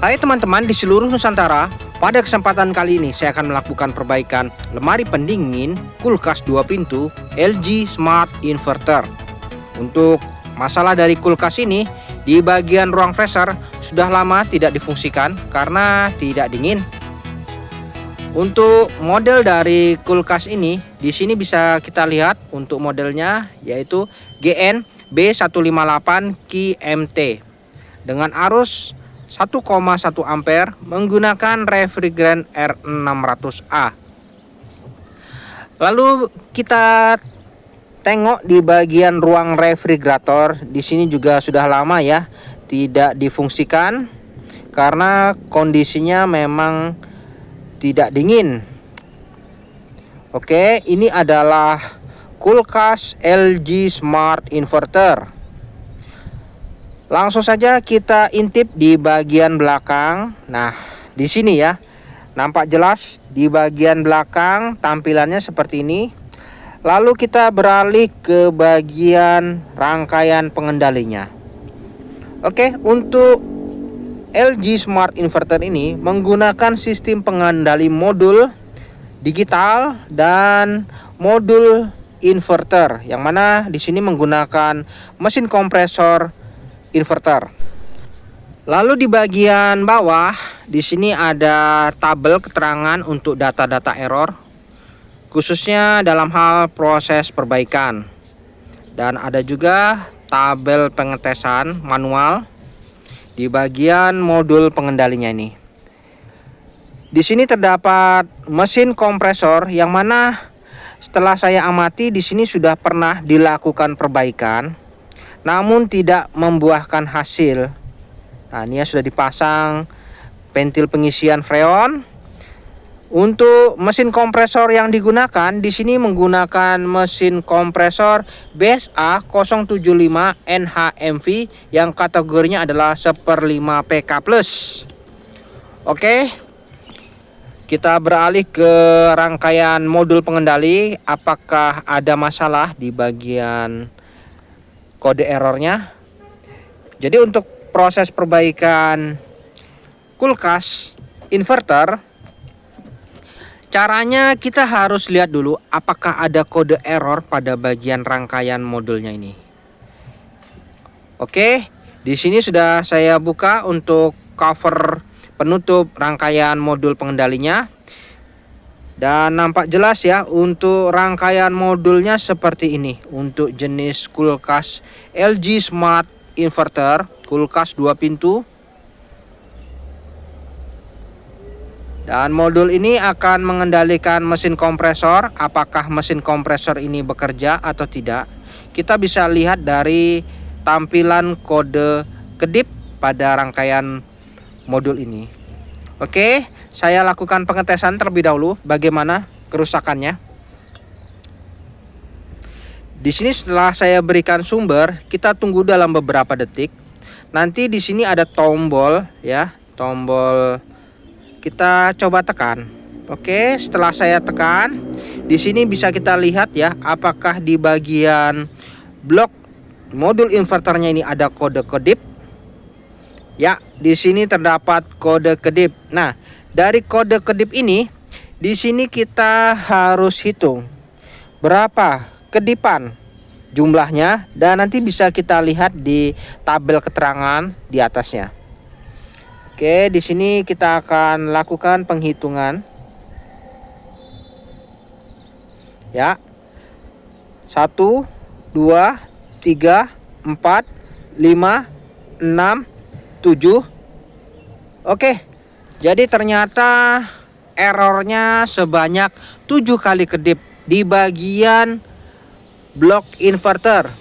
Hai teman-teman di seluruh Nusantara, pada kesempatan kali ini saya akan melakukan perbaikan lemari pendingin kulkas 2 pintu LG Smart Inverter. Untuk masalah dari kulkas ini, di bagian ruang freezer sudah lama tidak difungsikan karena tidak dingin. Untuk model dari kulkas ini, di sini bisa kita lihat untuk modelnya yaitu GN B158 QMT dengan arus 1,1 ampere menggunakan refrigeran R600A. Lalu kita tengok di bagian ruang refrigerator, di sini juga sudah lama ya tidak difungsikan karena kondisinya memang tidak dingin. Oke, ini adalah kulkas LG Smart Inverter. Langsung saja kita intip di bagian belakang. Nah, di sini ya, nampak jelas di bagian belakang tampilannya seperti ini. Lalu kita beralih ke bagian rangkaian pengendalinya. Oke, untuk LG Smart Inverter ini menggunakan sistem pengendali modul digital dan modul inverter, yang mana di sini menggunakan mesin kompresor inverter. Lalu di bagian bawah di sini ada tabel keterangan untuk data-data error, khususnya dalam hal proses perbaikan. Dan ada juga tabel pengetesan manual di bagian modul pengendalinya ini. Di sini terdapat mesin kompresor yang mana setelah saya amati di sini sudah pernah dilakukan perbaikan, namun tidak membuahkan hasil. Nah, ini ya sudah dipasang ventil pengisian freon. Untuk mesin kompresor yang digunakan di sini menggunakan mesin kompresor BSA 075 NHMV yang kategorinya adalah 1/5 PK+. Oke. Kita beralih ke rangkaian modul pengendali. Apakah ada masalah di bagian kode errornya? Jadi untuk proses perbaikan kulkas inverter, caranya kita harus lihat dulu apakah ada kode error pada bagian rangkaian modulnya ini. Oke, di sini sudah saya buka untuk cover penutup rangkaian modul pengendalinya. Dan nampak jelas ya untuk rangkaian modulnya seperti ini. Untuk jenis kulkas LG Smart Inverter, kulkas 2 pintu. Dan modul ini akan mengendalikan mesin kompresor. Apakah mesin kompresor ini bekerja atau tidak, kita bisa lihat dari tampilan kode kedip pada rangkaian modul ini. Oke, saya lakukan pengetesan terlebih dahulu bagaimana kerusakannya. Di sini setelah saya berikan sumber, kita tunggu dalam beberapa detik. Nanti di sini ada tombol ya, tombol kita coba tekan. Oke, setelah saya tekan, di sini bisa kita lihat ya, apakah di bagian blok modul inverternya ini ada kode kedip. Ya, di sini terdapat kode kedip. Nah, dari kode kedip ini, di sini kita harus hitung berapa kedipan jumlahnya, dan nanti bisa kita lihat di tabel keterangan di atasnya. Oke, di sini kita akan lakukan penghitungan. Ya. 1 2 3 4 5 6 7. Oke. Jadi ternyata errornya sebanyak 7 kali kedip di bagian blok inverter.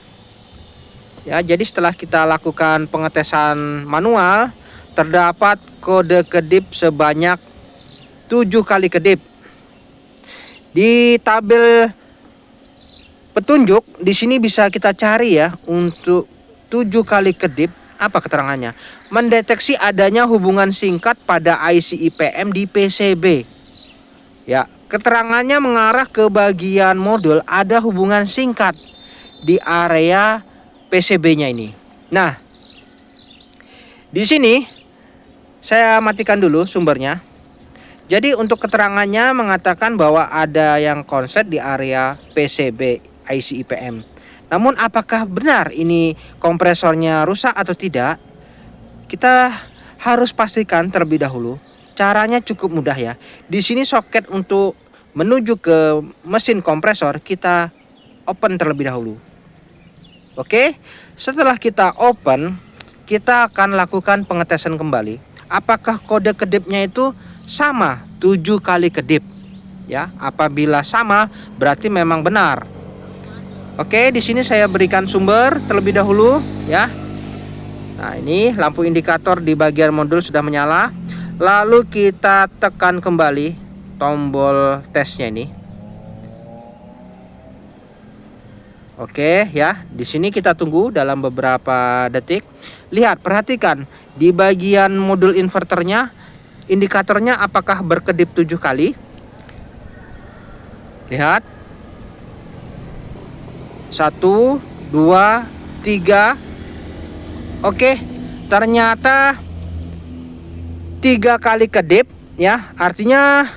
Ya, jadi setelah kita lakukan pengetesan manual, terdapat kode kedip sebanyak 7 kali kedip. Di tabel petunjuk di sini bisa kita cari ya untuk 7 kali kedip. Apa keterangannya? Mendeteksi adanya hubungan singkat pada IC IPM di PCB. Ya, keterangannya mengarah ke bagian modul ada hubungan singkat di area PCB-nya ini. Nah, di sini Saya matikan dulu sumbernya. Jadi untuk keterangannya mengatakan bahwa ada yang konslet di area PCB IC IPM. Namun apakah benar ini kompresornya rusak atau tidak? Kita harus pastikan terlebih dahulu. Caranya cukup mudah ya. Di sini soket untuk menuju ke mesin kompresor kita open terlebih dahulu. Oke, setelah kita open, kita akan lakukan pengetesan kembali. Apakah kode kedipnya itu sama 7 kali kedip ya? Apabila sama berarti memang benar. Oke, di sini saya berikan sumber terlebih dahulu ya. Nah, ini lampu indikator di bagian modul sudah menyala. Lalu kita tekan kembali tombol tesnya ini. Oke ya, di sini kita tunggu dalam beberapa detik. Lihat, perhatikan di bagian modul inverternya, indikatornya apakah berkedip 7 kali? Lihat. 1, 2, 3. Oke, ternyata 3 kali kedip ya. Artinya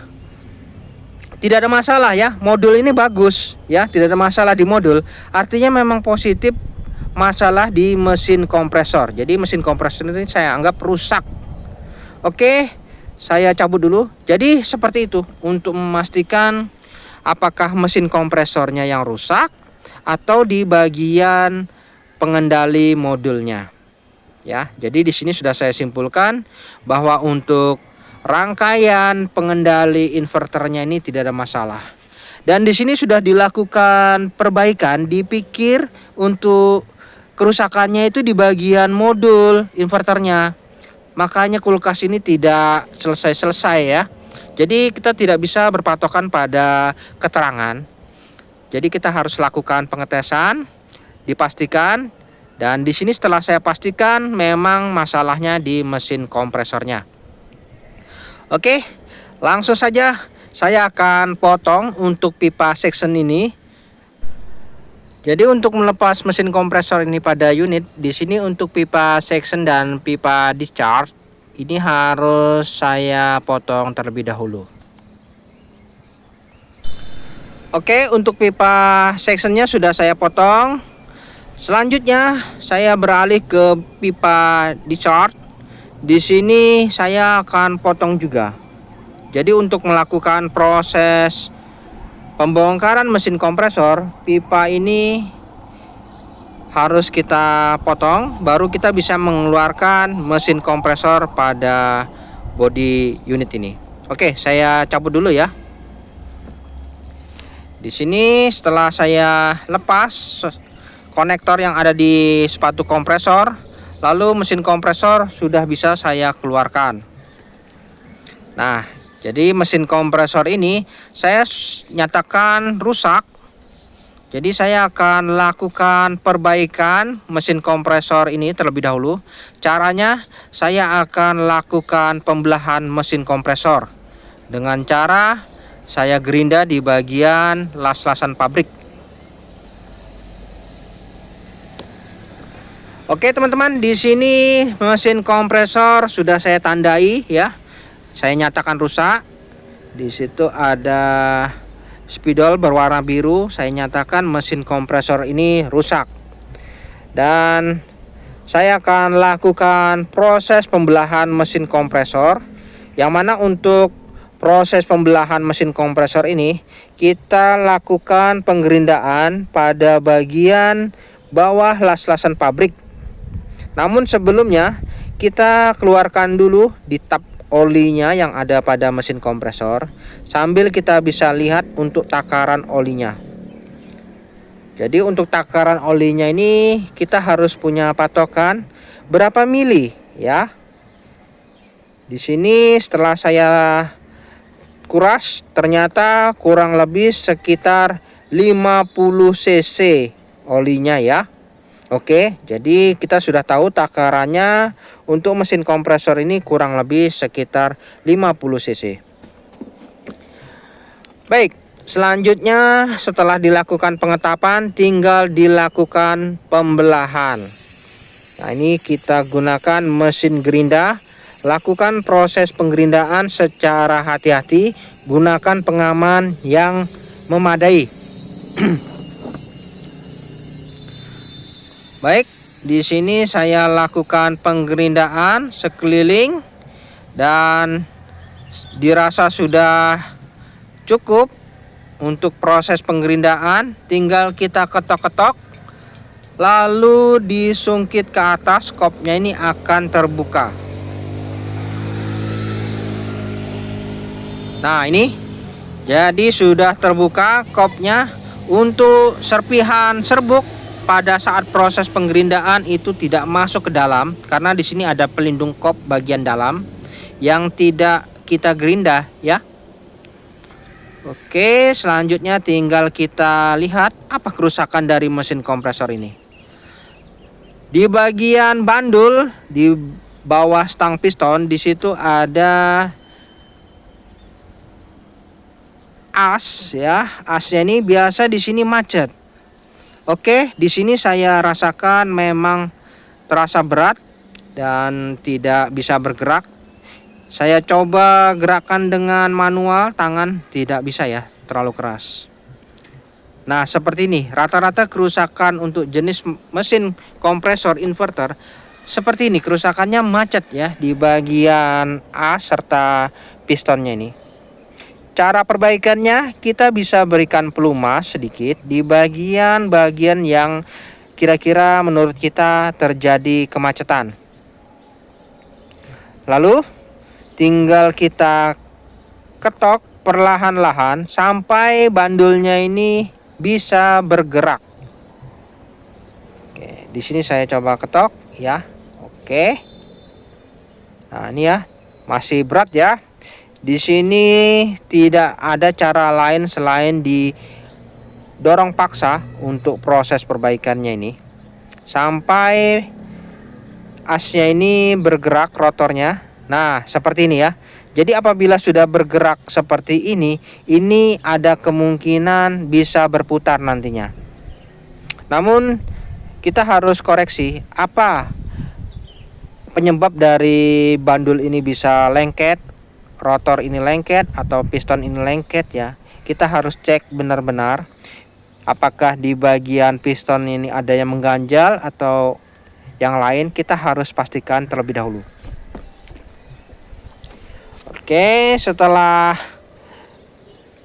tidak ada masalah ya. Modul ini bagus ya, tidak ada masalah di modul. Artinya memang positif masalah di mesin kompresor. Jadi mesin kompresor ini saya anggap rusak. Oke, saya cabut dulu. Jadi seperti itu untuk memastikan apakah mesin kompresornya yang rusak atau di bagian pengendali modulnya. Ya, jadi di sini sudah saya simpulkan bahwa untuk rangkaian pengendali inverternya ini tidak ada masalah. Dan di sini sudah dilakukan perbaikan, dipikir untuk kerusakannya itu di bagian modul inverternya. Makanya kulkas ini tidak selesai-selesai ya. Jadi kita tidak bisa berpatokan pada keterangan. Jadi kita harus lakukan pengetesan, dipastikan. Dan di sini setelah saya pastikan memang masalahnya di mesin kompresornya. Oke, langsung saja saya akan potong untuk pipa section ini. Jadi untuk melepas mesin kompresor ini pada unit, di sini untuk pipa section dan pipa discharge ini harus saya potong terlebih dahulu. Oke, untuk pipa sectionnya sudah saya potong. Selanjutnya saya beralih ke pipa discharge. Di sini saya akan potong juga. Jadi untuk melakukan proses pembongkaran mesin kompresor, pipa ini harus kita potong, baru kita bisa mengeluarkan mesin kompresor pada bodi unit ini. Oke, saya cabut dulu ya. Di sini setelah saya lepas konektor yang ada di sepatu kompresor, lalu mesin kompresor sudah bisa saya keluarkan. Nah, jadi mesin kompresor ini saya nyatakan rusak. Jadi saya akan lakukan perbaikan mesin kompresor ini terlebih dahulu. Caranya saya akan lakukan pembelahan mesin kompresor dengan cara saya gerinda di bagian las-lasan pabrik. Oke teman-teman, di sini mesin kompresor sudah saya tandai ya. Saya nyatakan rusak. Di situ ada spidol berwarna biru. Saya nyatakan mesin kompresor ini rusak. Dan saya akan lakukan proses pembelahan mesin kompresor. Yang mana untuk proses pembelahan mesin kompresor ini kita lakukan penggerindaan pada bagian bawah las-lasan pabrik. Namun sebelumnya kita keluarkan dulu di tab olinya yang ada pada mesin kompresor, sambil kita bisa lihat untuk takaran olinya. Jadi untuk takaran olinya ini kita harus punya patokan berapa mili ya. Di sini setelah saya kuras ternyata kurang lebih sekitar 50 cc olinya ya. Oke, jadi kita sudah tahu takarannya untuk mesin kompresor ini kurang lebih sekitar 50 cc. Baik, selanjutnya setelah dilakukan pengetapan tinggal dilakukan pembelahan. Nah, ini kita gunakan mesin gerinda. lakukan proses penggerindaan secara hati-hati, gunakan pengaman yang memadai. Baik, di sini saya lakukan penggerindaan sekeliling dan dirasa sudah cukup untuk proses penggerindaan. Tinggal kita ketok-ketok, lalu disungkit ke atas, kopnya ini akan terbuka. Nah, ini jadi sudah terbuka kopnya. Untuk serpihan serbuk pada saat proses penggerindaan itu tidak masuk ke dalam, karena di sini ada pelindung kop bagian dalam yang tidak kita gerinda ya. Oke, selanjutnya tinggal kita lihat apa kerusakan dari mesin kompresor ini. Di bagian bandul di bawah stang piston, di situ ada as ya. Asnya ini biasa di sini macet. Oke, di sini saya rasakan memang terasa berat dan tidak bisa bergerak. Saya coba gerakan dengan manual, tangan tidak bisa ya, terlalu keras. Nah, seperti ini rata-rata kerusakan untuk jenis mesin kompresor inverter seperti ini. Kerusakannya macet ya di bagian as serta pistonnya ini. Cara perbaikannya, kita bisa berikan pelumas sedikit di bagian-bagian yang kira-kira menurut kita terjadi kemacetan. Lalu tinggal kita ketok perlahan-lahan sampai bandulnya ini bisa bergerak. Oke, di sini saya coba ketok ya. Oke. Nah, ini ya, masih berat ya. Di sini tidak ada cara lain selain didorong paksa untuk proses perbaikannya ini sampai asnya ini bergerak, rotornya. Nah, seperti ini ya. Jadi apabila sudah bergerak seperti ini ada kemungkinan bisa berputar nantinya. Namun kita harus koreksi apa penyebab dari bandul ini bisa lengket, rotor ini lengket atau piston ini lengket ya. Kita harus cek benar-benar apakah di bagian piston ini ada yang mengganjal atau yang lain. Kita harus pastikan terlebih dahulu. Oke, setelah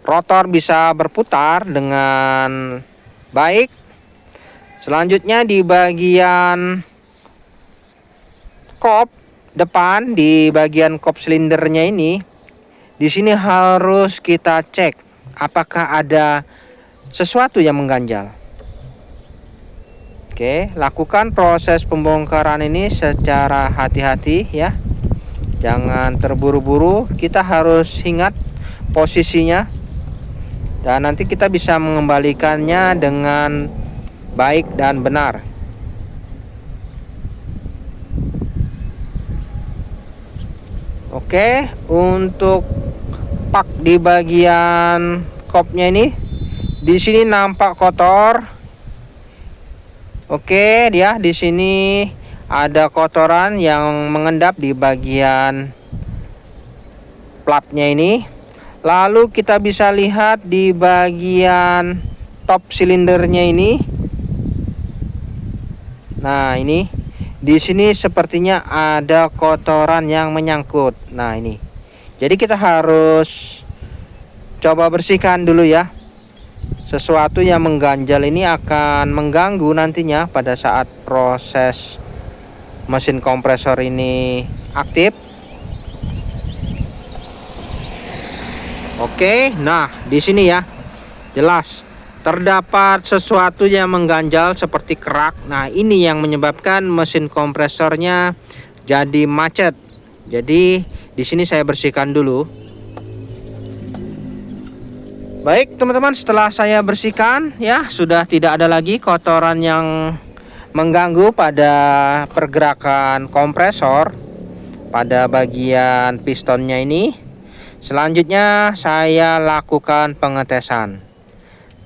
rotor bisa berputar dengan baik, selanjutnya di bagian kop depan, di bagian kop silindernya ini, di sini harus kita cek apakah ada sesuatu yang mengganjal. Oke, lakukan proses pembongkaran ini secara hati-hati ya. Jangan terburu-buru, kita harus ingat posisinya dan nanti kita bisa mengembalikannya dengan baik dan benar. Oke, untuk pak di bagian kopnya ini, di sini nampak kotor. Oke, dia di sini ada kotoran yang mengendap di bagian platnya ini. Lalu kita bisa lihat di bagian top silindernya ini. Nah, ini di sini sepertinya ada kotoran yang menyangkut. Nah, ini. Jadi kita harus coba bersihkan dulu ya. Sesuatu yang mengganjal ini akan mengganggu nantinya pada saat proses mesin kompresor ini aktif. Oke, nah di sini ya jelas terdapat sesuatu yang mengganjal seperti kerak. Nah, ini yang menyebabkan mesin kompresornya jadi macet. Jadi di sini saya bersihkan dulu. Baik teman-teman, setelah saya bersihkan ya, sudah tidak ada lagi kotoran yang mengganggu pada pergerakan kompresor pada bagian pistonnya ini. Selanjutnya saya lakukan pengetesan.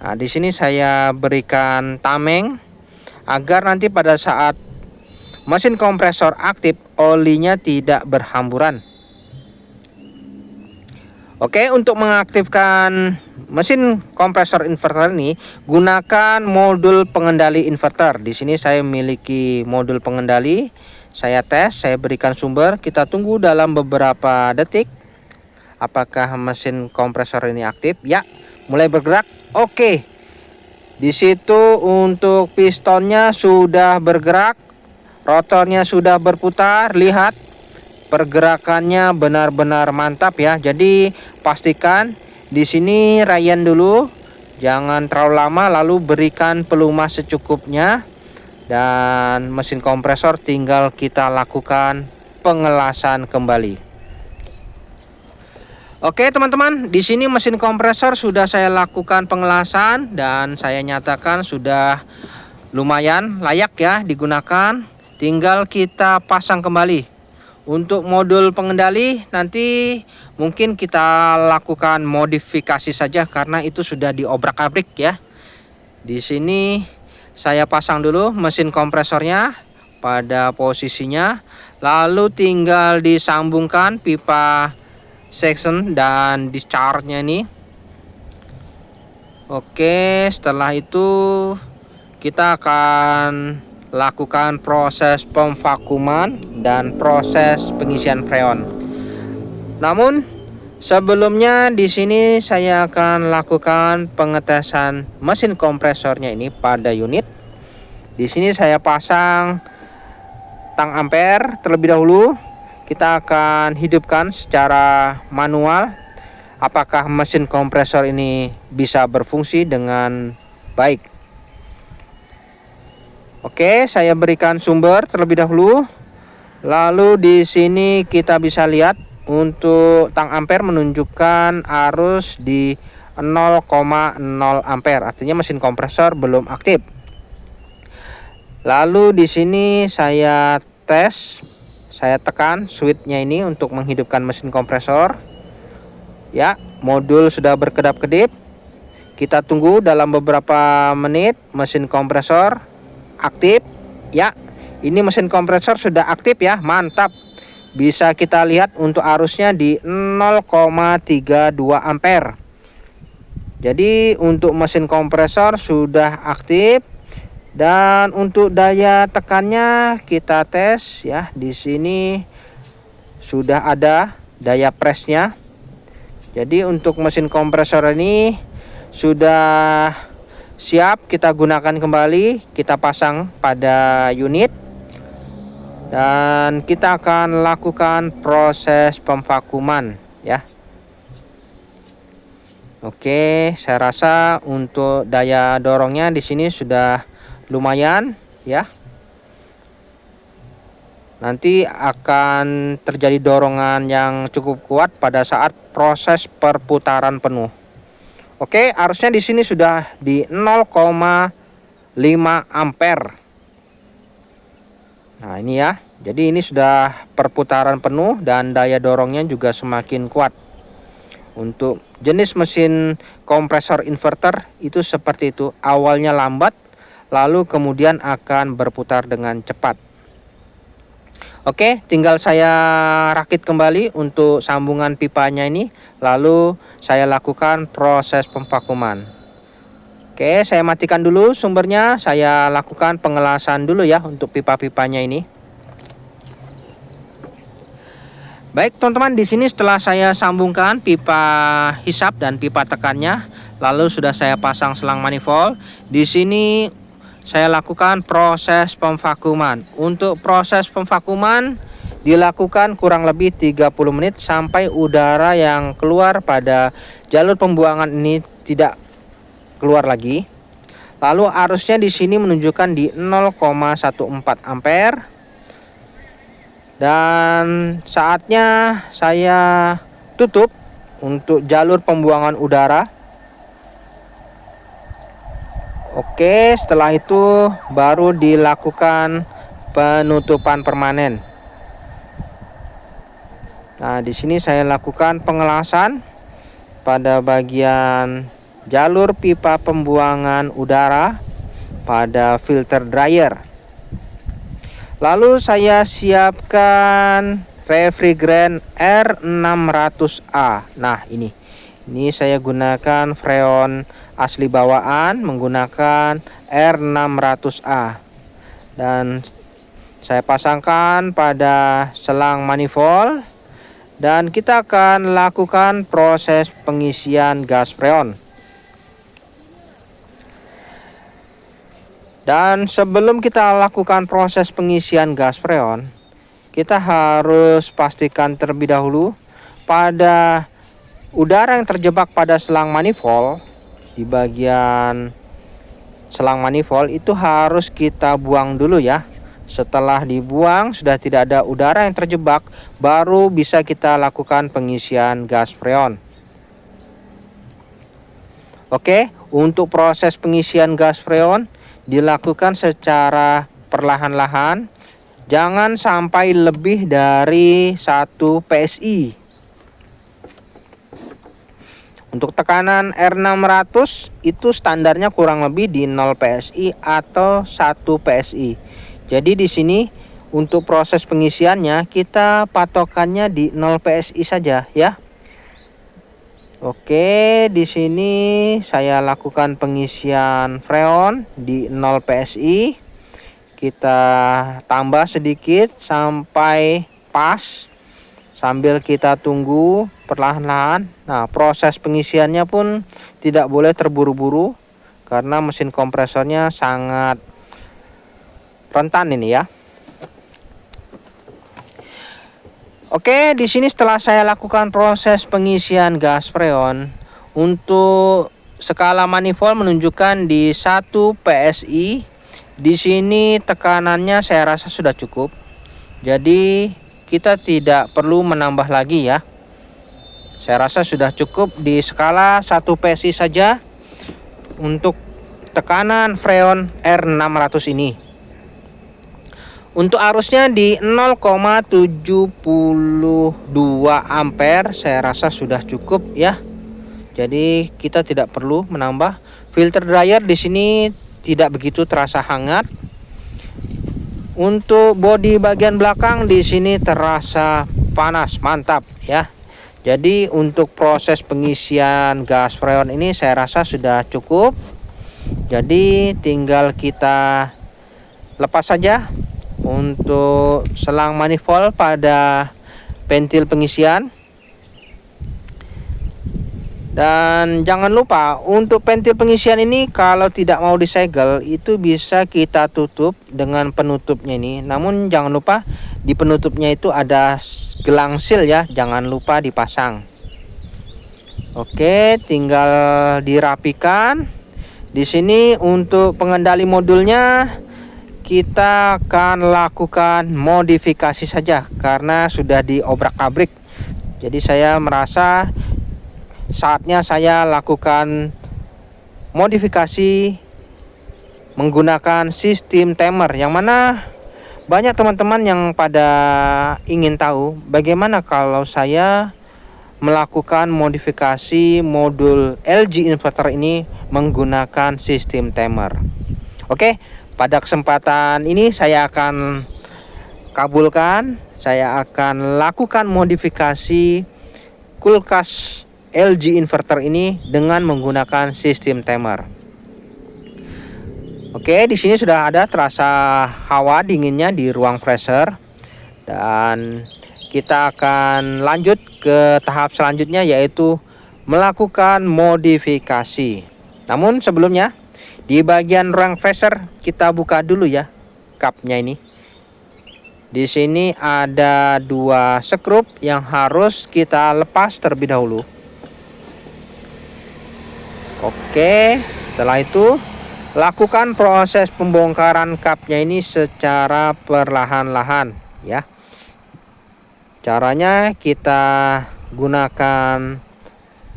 Nah, di sini saya berikan tameng agar nanti pada saat mesin kompresor aktif, olinya tidak berhamburan. Oke, untuk mengaktifkan mesin kompresor inverter ini, gunakan modul pengendali inverter. Di sini saya memiliki modul pengendali. Saya tes, saya berikan sumber. Kita tunggu dalam beberapa detik. Apakah mesin kompresor ini aktif? Ya, mulai bergerak. Oke. Di situ untuk pistonnya sudah bergerak, rotornya sudah berputar. Lihat, pergerakannya benar-benar mantap ya. Jadi pastikan di sini rayan dulu, jangan terlalu lama, lalu berikan pelumas secukupnya, dan mesin kompresor tinggal kita lakukan pengelasan kembali. Oke teman-teman, di sini mesin kompresor sudah saya lakukan pengelasan dan saya nyatakan sudah lumayan layak ya digunakan. Tinggal kita pasang kembali. Untuk modul pengendali nanti mungkin kita lakukan modifikasi saja karena itu sudah diobrak-abrik ya. Di sini saya pasang dulu mesin kompresornya pada posisinya, lalu tinggal disambungkan pipa section dan discharge-nya ini. Oke, setelah itu kita akan lakukan proses pemvakuman dan proses pengisian freon. Namun sebelumnya di sini saya akan lakukan pengetesan mesin kompresornya ini pada unit. Di sini saya pasang tang ampere terlebih dahulu. Kita akan hidupkan secara manual apakah mesin kompresor ini bisa berfungsi dengan baik. Oke, saya berikan sumber terlebih dahulu. Lalu di sini kita bisa lihat untuk tang ampere menunjukkan arus di 0,0 ampere, artinya mesin kompresor belum aktif. Lalu di sini saya tes. Saya tekan switch-nya ini untuk menghidupkan mesin kompresor. Ya, modul sudah berkedap-kedip. Kita tunggu dalam beberapa menit mesin kompresor aktif. Ya, ini mesin kompresor sudah aktif ya, mantap. Bisa kita lihat untuk arusnya di 0,32 ampere. Jadi untuk mesin kompresor sudah aktif. Dan untuk daya tekannya kita tes ya. Di sini sudah ada daya pressnya. Jadi untuk mesin kompresor ini sudah siap kita gunakan kembali. Kita pasang pada unit dan kita akan lakukan proses pemvakuman ya. Oke, saya rasa untuk daya dorongnya di sini sudah lumayan ya. Nanti akan terjadi dorongan yang cukup kuat pada saat proses perputaran penuh. Oke, arusnya di sini sudah di 0,5 ampere. Nah, ini ya. Jadi ini sudah perputaran penuh dan daya dorongnya juga semakin kuat. Untuk jenis mesin kompresor inverter itu seperti itu. Awalnya lambat, lalu kemudian akan berputar dengan cepat. Oke, tinggal saya rakit kembali untuk sambungan pipanya ini, lalu saya lakukan proses pemvakuman. Oke, saya matikan dulu sumbernya, saya lakukan pengelasan dulu ya untuk pipa-pipanya ini. Baik teman-teman, di sini setelah saya sambungkan pipa hisap dan pipa tekannya, lalu sudah saya pasang selang manifold. Di sini saya lakukan proses pemvakuman. Untuk proses pemvakuman dilakukan kurang lebih 30 menit sampai udara yang keluar pada jalur pembuangan ini tidak keluar lagi. Lalu arusnya di sini menunjukkan di 0,14 ampere. Dan saatnya saya tutup untuk jalur pembuangan udara. Oke, setelah itu baru dilakukan penutupan permanen. Nah, di sini saya lakukan pengelasan pada bagian jalur pipa pembuangan udara pada filter dryer. Lalu saya siapkan refrigerant R600A. Nah, ini saya gunakan freon asli bawaan menggunakan R600A. Dan saya pasangkan pada selang manifold dan kita akan lakukan proses pengisian gas freon. Dan sebelum kita lakukan proses pengisian gas freon, kita harus pastikan terlebih dahulu pada udara yang terjebak pada selang manifold. Di bagian selang manifold itu harus kita buang dulu ya. Setelah dibuang sudah tidak ada udara yang terjebak, baru bisa kita lakukan pengisian gas freon. Oke, untuk proses pengisian gas freon dilakukan secara perlahan-lahan, jangan sampai lebih dari 1 PSI. Untuk tekanan R600 itu standarnya kurang lebih di 0 PSI atau 1 PSI. Jadi di sini untuk proses pengisiannya kita patokannya di 0 PSI saja ya. Oke, di sini saya lakukan pengisian freon di 0 PSI. Kita tambah sedikit sampai pas sambil kita tunggu perlahan-lahan. Nah, proses pengisiannya pun tidak boleh terburu-buru karena mesin kompresornya sangat rentan ini ya. Oke, di sini setelah saya lakukan proses pengisian gas freon, untuk skala manifold menunjukkan di 1 PSI. Di sini tekanannya saya rasa sudah cukup. Jadi kita tidak perlu menambah lagi ya. Saya rasa sudah cukup di skala 1 PSI saja untuk tekanan freon R600 ini. Untuk arusnya di 0,72 ampere saya rasa sudah cukup ya. Jadi kita tidak perlu menambah. Filter dryer di sini tidak begitu terasa hangat. Untuk bodi bagian belakang di sini terasa panas, mantap ya. Jadi untuk proses pengisian gas freon ini saya rasa sudah cukup. Jadi tinggal kita lepas saja untuk selang manifold pada pentil pengisian. Dan jangan lupa untuk pentil pengisian ini kalau tidak mau disegel itu bisa kita tutup dengan penutupnya ini. Namun jangan lupa di penutupnya itu ada gelang seal ya, jangan lupa dipasang. Oke, tinggal dirapikan. Di sini untuk pengendali modulnya kita akan lakukan modifikasi saja karena sudah diobrak-abrik. Jadi saya merasa saatnya saya lakukan modifikasi menggunakan sistem timer, yang mana banyak teman-teman yang pada ingin tahu bagaimana kalau saya melakukan modifikasi modul LG inverter ini menggunakan sistem timer. Oke, pada kesempatan ini saya akan kabulkan, saya akan lakukan modifikasi kulkas LG inverter ini dengan menggunakan sistem timer. Oke, di sini sudah ada terasa hawa dinginnya di ruang freezer dan kita akan lanjut ke tahap selanjutnya yaitu melakukan modifikasi. Namun sebelumnya di bagian ruang freezer kita buka dulu ya cupnya ini. Di sini ada 2 skrup yang harus kita lepas terlebih dahulu. Oke, setelah itu lakukan proses pembongkaran cupnya ini secara perlahan-lahan ya. Caranya kita gunakan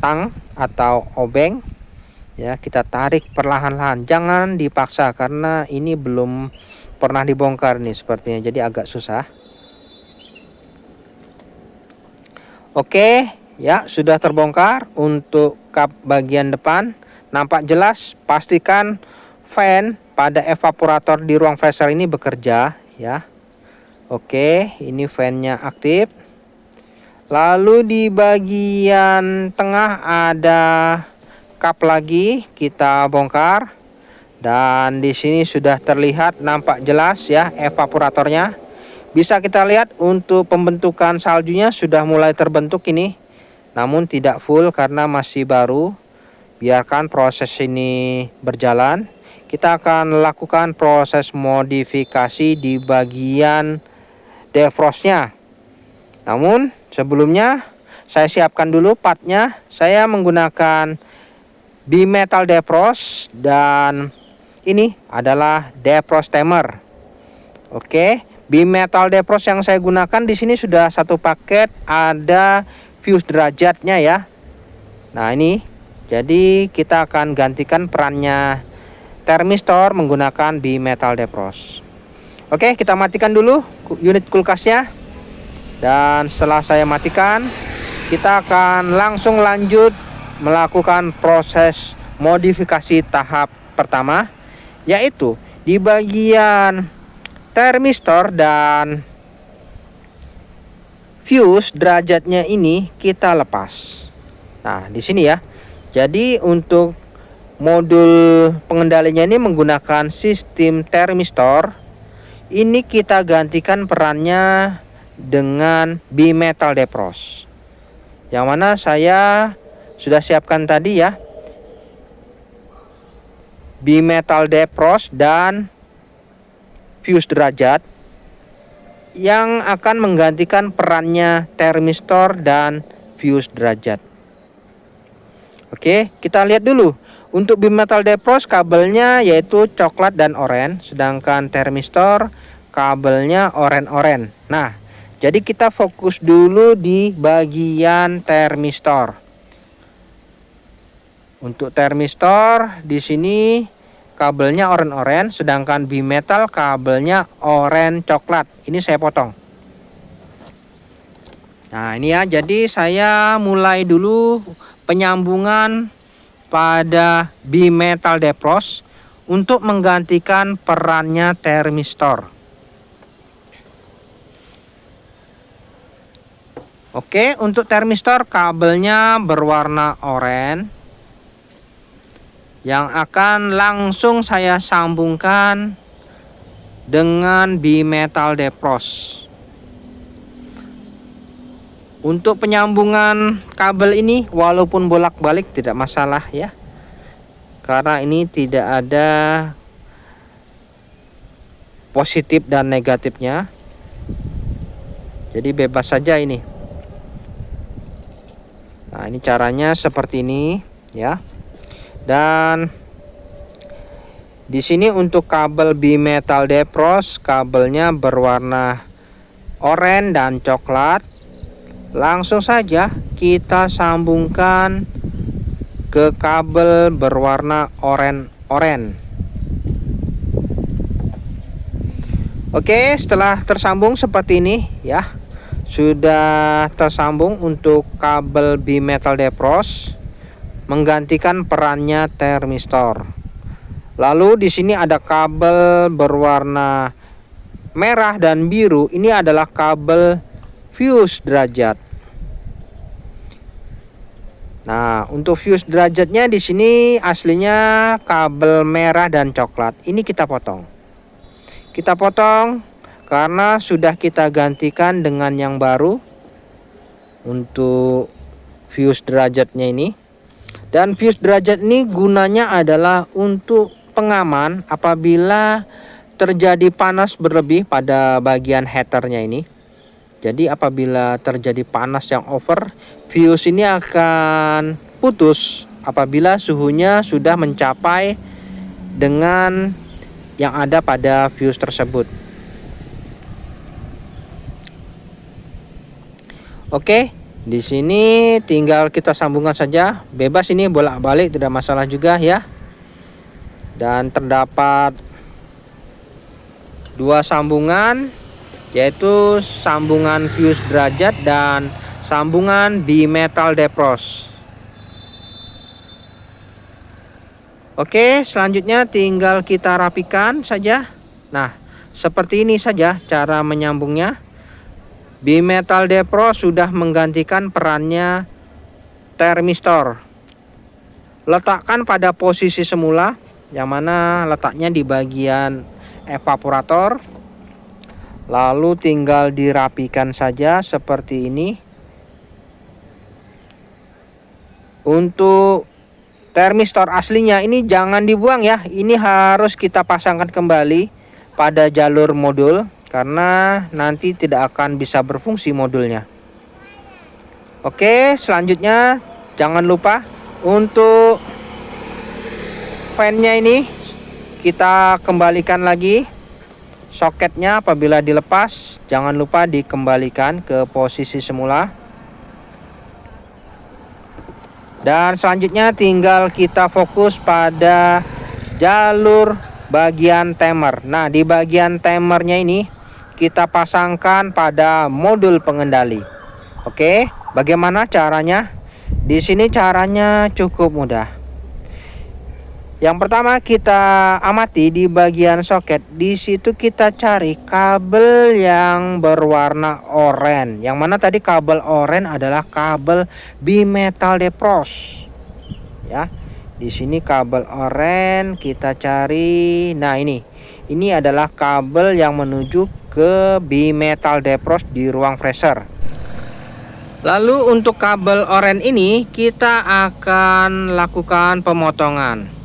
tang atau obeng ya, kita tarik perlahan-lahan, jangan dipaksa karena ini belum pernah dibongkar nih sepertinya, jadi agak susah. Oke ya, sudah terbongkar. Untuk kap bagian depan nampak jelas. Pastikan fan pada evaporator di ruang freezer ini bekerja ya. Oke, ini fan-nya aktif. Lalu di bagian tengah ada kap lagi, kita bongkar. Dan di sini sudah terlihat nampak jelas ya evaporatornya. Bisa kita lihat untuk pembentukan saljunya sudah mulai terbentuk ini. Namun tidak full karena masih baru. Biarkan proses ini berjalan. Kita akan lakukan proses modifikasi di bagian defrostnya. Namun sebelumnya saya siapkan dulu partnya. Saya menggunakan bimetal defrost dan ini adalah defrost timer. Oke, bimetal defrost yang saya gunakan di sini sudah satu paket, ada fuse derajatnya ya. Nah ini, jadi kita akan gantikan perannya termistor menggunakan bimetal defrost. Oke, kita matikan dulu unit kulkasnya. Dan setelah saya matikan, kita akan langsung lanjut melakukan proses modifikasi tahap pertama, yaitu di bagian termistor dan fuse derajatnya ini kita lepas. Nah, di sini ya. Jadi untuk modul pengendalinya ini menggunakan sistem termistor. Ini kita gantikan perannya dengan bimetal defrost, yang mana saya sudah siapkan tadi ya, bimetal defrost dan fuse derajat yang akan menggantikan perannya termistor dan fuse derajat. Oke, kita lihat dulu. Untuk bimetal defrost kabelnya yaitu coklat dan oranye, sedangkan termistor kabelnya oranye. Nah, jadi kita fokus dulu di bagian termistor. Untuk termistor di sini kabelnya oranye, sedangkan bimetal kabelnya oranye coklat. Ini saya potong. Nah, ini ya. Jadi saya mulai dulu penyambungan pada bimetal defrost untuk menggantikan perannya termistor. Oke, untuk termistor kabelnya berwarna oranye yang akan langsung saya sambungkan dengan bimetal defrost. Untuk penyambungan kabel ini walaupun bolak-balik tidak masalah ya, karena ini tidak ada positif dan negatifnya, jadi bebas saja ini. Nah, ini caranya seperti ini ya. Dan di sini untuk kabel bimetal defrost kabelnya berwarna oranye dan coklat. Langsung saja kita sambungkan ke kabel berwarna oranye. Oke, setelah tersambung seperti ini ya. Sudah tersambung untuk kabel bimetal defrost menggantikan perannya termistor. Lalu di sini ada kabel berwarna merah dan biru. Ini adalah kabel fuse derajat. Nah, untuk fuse derajatnya di sini aslinya kabel merah dan coklat. Ini kita potong. Kita potong karena sudah kita gantikan dengan yang baru untuk fuse derajatnya ini. Dan fuse derajat ini gunanya adalah untuk pengaman apabila terjadi panas berlebih pada bagian heaternya ini. Jadi apabila terjadi panas yang over, fuse ini akan putus apabila suhunya sudah mencapai dengan yang ada pada fuse tersebut. Oke, di sini tinggal kita sambungkan saja, bebas ini bolak-balik tidak masalah juga ya. Dan terdapat dua sambungan, yaitu sambungan fuse derajat dan sambungan bimetal defrost. Oke, selanjutnya tinggal kita rapikan saja. Nah, seperti ini saja cara menyambungnya. Bimetal Depro sudah menggantikan perannya termistor. Letakkan pada posisi semula, yang mana letaknya di bagian evaporator. Lalu tinggal dirapikan saja seperti ini. Untuk termistor aslinya ini jangan dibuang ya. Ini harus kita pasangkan kembali pada jalur modul, karena nanti tidak akan bisa berfungsi modulnya. Oke, selanjutnya jangan lupa untuk fan-nya ini kita kembalikan lagi soketnya. Apabila dilepas, jangan lupa dikembalikan ke posisi semula. Dan selanjutnya tinggal kita fokus pada jalur bagian timer. Nah, di bagian timernya ini kita pasangkan pada modul pengendali. Oke, bagaimana caranya? Di sini caranya cukup mudah. Yang pertama kita amati di bagian soket. Di situ kita cari kabel yang berwarna oranye. Yang mana tadi kabel oranye adalah kabel bimetal Depros. Ya. Di sini kabel oranye kita cari. Nah, ini adalah kabel yang menuju ke bimetal Depros di ruang freezer. Lalu untuk kabel oranye ini kita akan lakukan pemotongan.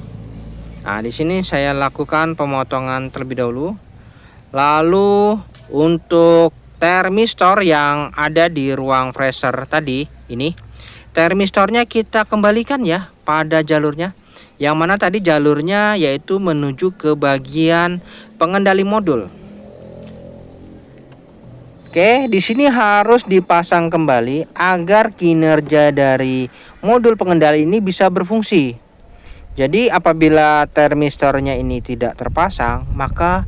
Nah, di sini saya lakukan pemotongan terlebih dahulu. Lalu untuk termistor yang ada di ruang freezer tadi, ini termistornya kita kembalikan ya pada jalurnya. Yang mana tadi jalurnya yaitu menuju ke bagian pengendali modul. Oke, di sini harus dipasang kembali agar kinerja dari modul pengendali ini bisa berfungsi. Jadi apabila termistornya ini tidak terpasang, maka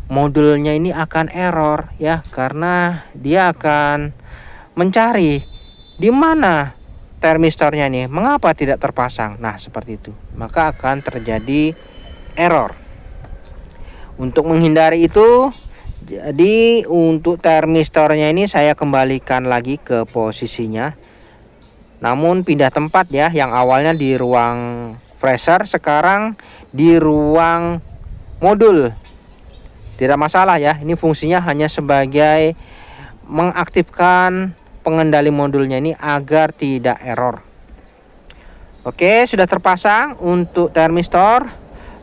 modulnya ini akan error ya, karena dia akan mencari di mana termistornya nih, mengapa tidak terpasang. Nah, seperti itu. Maka akan terjadi error. Untuk menghindari itu, jadi untuk termistornya ini saya kembalikan lagi ke posisinya. Namun pindah tempat ya, yang awalnya di ruang freezer sekarang di ruang modul. Tidak masalah ya, ini fungsinya hanya sebagai mengaktifkan pengendali modulnya ini agar tidak error. Oke, sudah terpasang untuk termistor.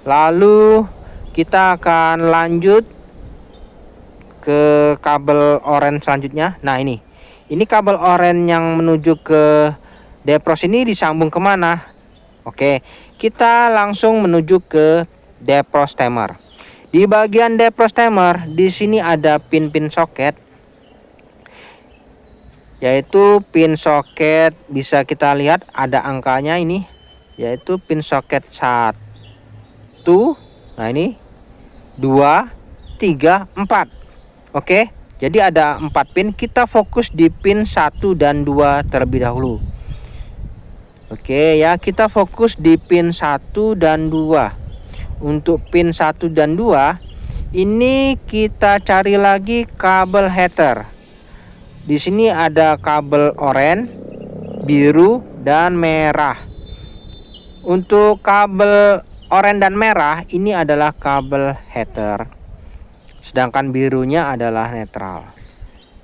Lalu kita akan lanjut ke kabel oranye selanjutnya. Nah, ini kabel oranye yang menuju ke Depros ini disambung kemana? Oke, kita langsung menuju ke Depros timer. Di bagian Depros timer, di sini ada pin-pin soket, yaitu pin soket bisa kita lihat ada angkanya ini, yaitu pin soket 1. Nah, ini 2, 3, 4. Oke, jadi ada 4 pin. Kita fokus di pin 1 dan 2 terlebih dahulu. Oke ya, kita fokus di pin 1 dan 2. Untuk pin 1 dan 2 ini kita cari lagi kabel heater. Di sini ada kabel oranye, biru, dan merah. Untuk kabel oranye dan merah ini adalah kabel heater, sedangkan birunya adalah netral.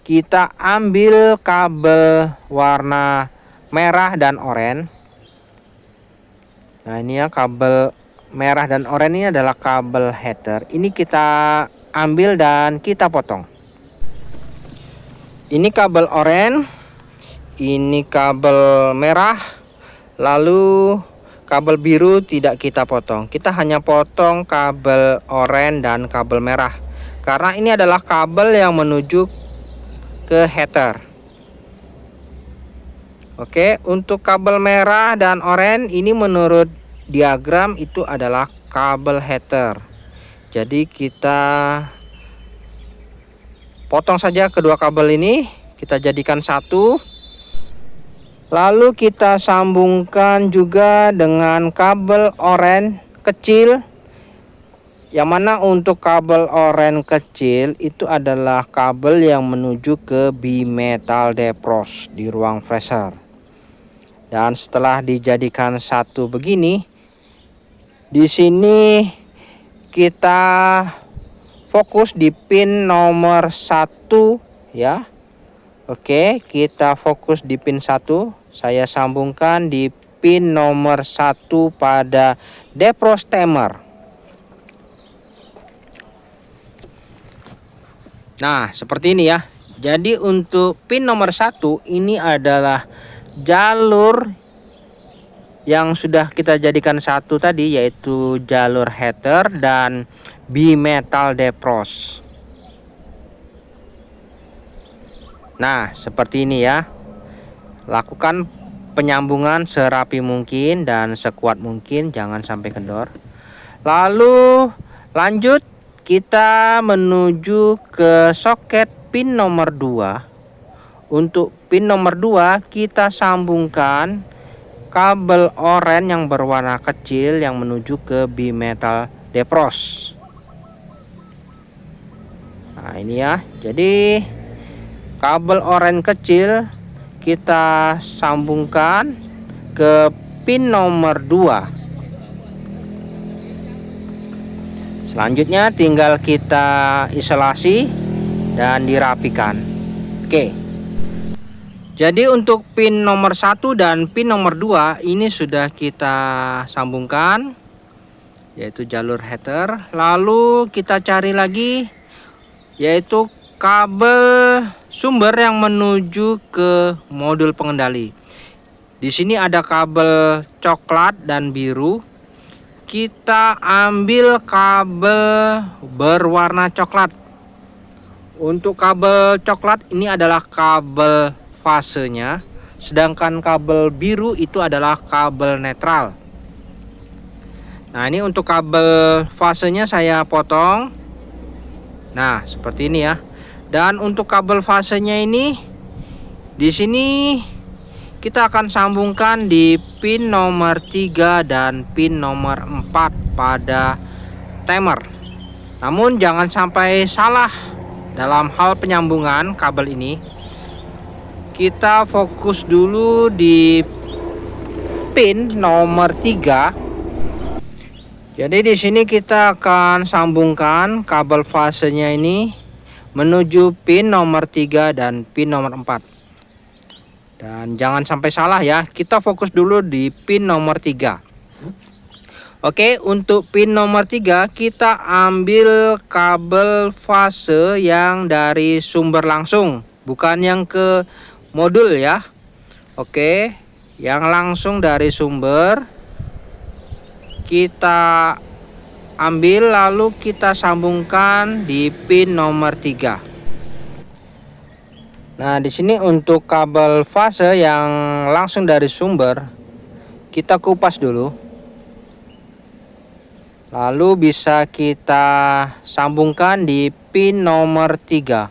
Kita ambil kabel warna merah dan oranye. Nah, ini ya kabel merah dan oranye ini adalah kabel heater. Ini kita ambil dan kita potong. Ini kabel oranye, ini kabel merah, lalu kabel biru tidak kita potong. Kita hanya potong kabel oranye dan kabel merah, karena ini adalah kabel yang menuju ke heater. Oke, untuk kabel merah dan oranye ini menurut diagram itu adalah kabel heater. Jadi kita potong saja kedua kabel ini, kita jadikan satu. Lalu kita sambungkan juga dengan kabel oranye kecil Yang mana untuk kabel oranye kecil itu adalah kabel yang menuju ke bimetal defrost di ruang freezer. Dan setelah dijadikan satu begini, di sini kita fokus di pin nomor 1 ya. Oke, kita fokus di pin 1. Saya sambungkan di pin nomor 1 pada defrost timer. Nah, seperti ini ya. Jadi untuk pin nomor 1 ini adalah jalur yang sudah kita jadikan satu tadi, yaitu jalur heater dan bimetal defrost. Nah, seperti ini ya. Lakukan penyambungan serapi mungkin dan sekuat mungkin, jangan sampai kendor. Lalu lanjut kita menuju ke soket pin nomor 2. Untuk pin nomor 2 kita sambungkan kabel oranye yang berwarna kecil yang menuju ke bimetal defrost. Nah, ini ya. Jadi kabel oranye kecil kita sambungkan ke pin nomor 2. Selanjutnya tinggal kita isolasi dan dirapikan. Oke. Jadi untuk pin nomor 1 dan pin nomor 2 ini sudah kita sambungkan, yaitu jalur heater. Lalu kita cari lagi yaitu kabel sumber yang menuju ke modul pengendali. Di sini ada kabel coklat dan biru. Kita ambil kabel berwarna coklat. Untuk kabel coklat ini adalah kabel fasenya, sedangkan kabel biru itu adalah kabel netral. Nah, ini untuk kabel fasenya saya potong. Nah, seperti ini ya. Dan untuk kabel fasenya ini di sini kita akan sambungkan di pin nomor 3 dan pin nomor 4 pada timer. Namun jangan sampai salah dalam hal penyambungan kabel ini. Kita fokus dulu di pin nomor 3. Jadi di sini kita akan sambungkan kabel fasenya ini menuju pin nomor 3 dan pin nomor 4. Dan jangan sampai salah ya. Kita fokus dulu di pin nomor 3. Oke, untuk pin nomor 3 kita ambil kabel fase yang dari sumber langsung, bukan yang ke modul ya. Oke, yang langsung dari sumber kita ambil, lalu kita sambungkan di pin nomor 3. Nah, di sini untuk kabel fase yang langsung dari sumber kita kupas dulu. Lalu bisa kita sambungkan di pin nomor 3.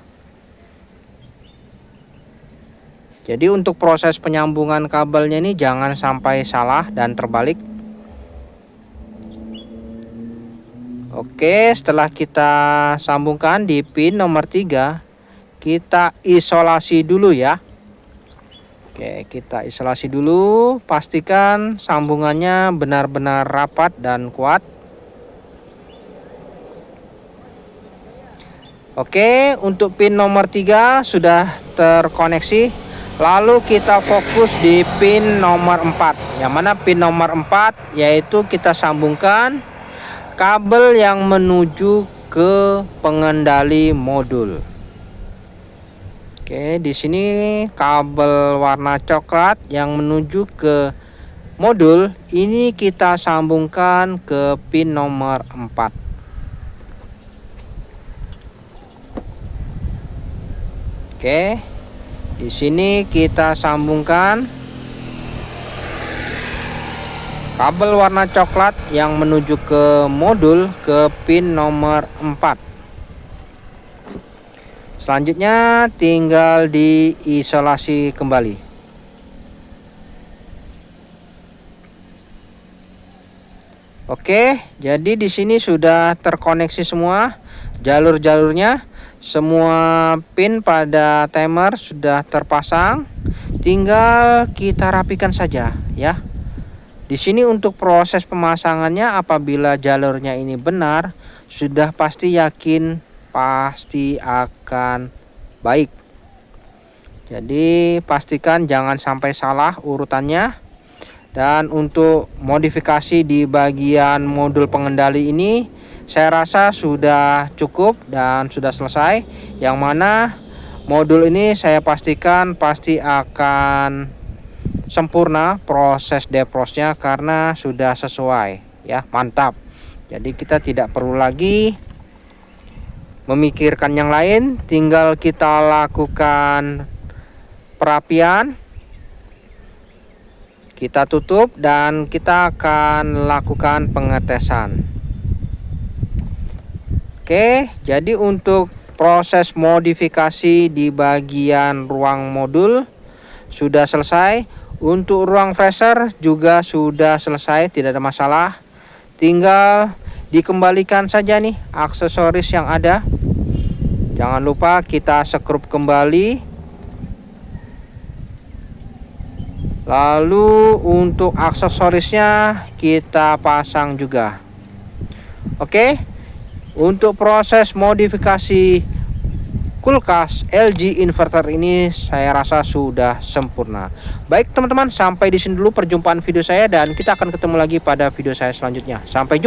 Jadi untuk proses penyambungan kabelnya ini jangan sampai salah dan terbalik. Oke, setelah kita sambungkan di pin nomor 3, kita isolasi dulu ya. Oke, kita isolasi dulu, pastikan sambungannya benar-benar rapat dan kuat. Oke, untuk pin nomor 3 sudah terkoneksi. Lalu kita fokus di pin nomor 4. Yang mana pin nomor 4 yaitu kita sambungkan kabel yang menuju ke pengendali modul. Oke, di sini kabel warna coklat yang menuju ke modul ini kita sambungkan ke pin nomor 4. Oke, di sini kita sambungkan kabel warna coklat yang menuju ke modul ke pin nomor 4. Selanjutnya tinggal diisolasi kembali. Oke, jadi di sini sudah terkoneksi semua jalur-jalurnya. Semua pin pada timer sudah terpasang. Tinggal kita rapikan saja ya. Di sini untuk proses pemasangannya, apabila jalurnya ini benar, sudah pasti yakin pasti akan baik. Jadi pastikan jangan sampai salah urutannya. Dan untuk modifikasi di bagian modul pengendali ini, saya rasa sudah cukup dan sudah selesai. Yang mana modul ini saya pastikan pasti akan sempurna proses defrostnya karena sudah sesuai ya, mantap. Jadi kita tidak perlu lagi memikirkan yang lain, tinggal kita lakukan perapian. Kita tutup dan kita akan lakukan pengetesan. Oke, jadi untuk proses modifikasi di bagian ruang modul sudah selesai. Untuk ruang freezer juga sudah selesai, tidak ada masalah. Tinggal dikembalikan saja nih aksesoris yang ada. Jangan lupa kita sekrup kembali. Lalu untuk aksesorisnya kita pasang juga. Oke, untuk proses modifikasi kulkas LG inverter ini saya rasa sudah sempurna. Baik teman-teman, sampai di sini dulu perjumpaan video saya dan kita akan ketemu lagi pada video saya selanjutnya. Sampai jumpa.